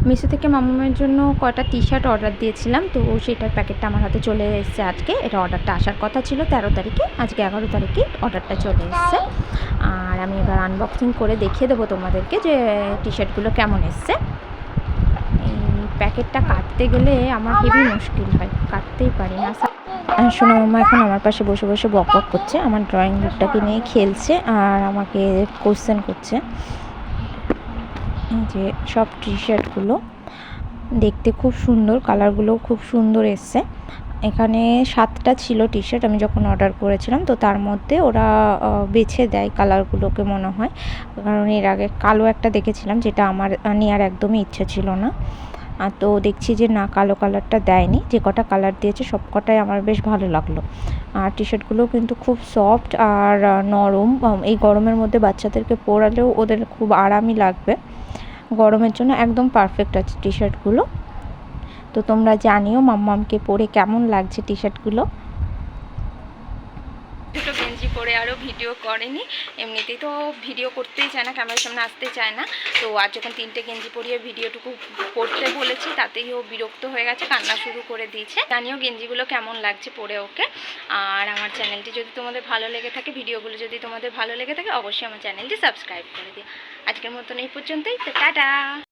মিশো থেকে মামামের জন্য কটা টি শার্ট অর্ডার দিয়েছিলাম, তো সেটার প্যাকেটটা আমার হাতে চলে এসেছে আজকে। এটা অর্ডারটা আসার কথা ছিল 13 তারিখে, আজকে 11 তারিখে অর্ডারটা চলে এসেছে। আর আমি এবার আনবক্সিং করে দেখিয়ে দেবো তোমাদেরকে যে টি শার্টগুলো কেমন এসছে। এই প্যাকেটটা কাটতে গেলে আমার হেবি মুশকিল হয়, কাটতেই পারি না। সোনা মামা এখন আমার পাশে বসে বসে বক বক করছে, আমার ড্রয়িং বুকটাকে নিয়ে খেলছে আর আমাকে কোশ্চেন করছে। এই যে সব টি শার্টগুলো দেখতে খুব সুন্দর, কালারগুলোও খুব সুন্দর এসছে। এখানে 7টা ছিল টি শার্ট আমি যখন অর্ডার করেছিলাম, তো তার মধ্যে ওরা বেছে দেয় কালারগুলোকে মনে হয়, কারণ এর আগে কালো একটা দেখেছিলাম যেটা আমার নেওয়ার একদমই ইচ্ছে ছিল না। তো দেখছি যে না, কালো কালারটা দেয়নি, যে কটা কালার দিয়েছে সব কটাই আমার বেশ ভালো লাগলো। আর টি শার্টগুলো কিন্তু খুব সফট আর নরম, এই গরমের মধ্যে বাচ্চাদেরকে পরালেও ওদের খুব আরামই লাগবে। গরমের জন্য একদম পারফেক্ট আছে টি শার্টগুলো। তো তোমরা জানিও মাম্মামকে পরে কেমন লাগছে টি শার্টগুলো। দুটো গেঞ্জি পরে আরও ভিডিও করেনি, এমনিতেই তো ভিডিও করতেই চায় না, ক্যামেরার সামনে আসতে চায় না। তো আজ যখন 3টে গেঞ্জি পরিয়ে ভিডিওটুকু করতে বলেছি, তাতেই ও বিরক্ত হয়ে গেছে, কান্না শুরু করে দিয়েছে। জানিও গেঞ্জিগুলো কেমন লাগছে পরে ওকে। আর আমার চ্যানেলটি যদি তোমাদের ভালো লেগে থাকে, ভিডিওগুলো যদি তোমাদের ভালো লেগে থাকে, অবশ্যই আমার চ্যানেলটি সাবস্ক্রাইব করে দিও। আজকের মতন এই পর্যন্তই, তো টাটা।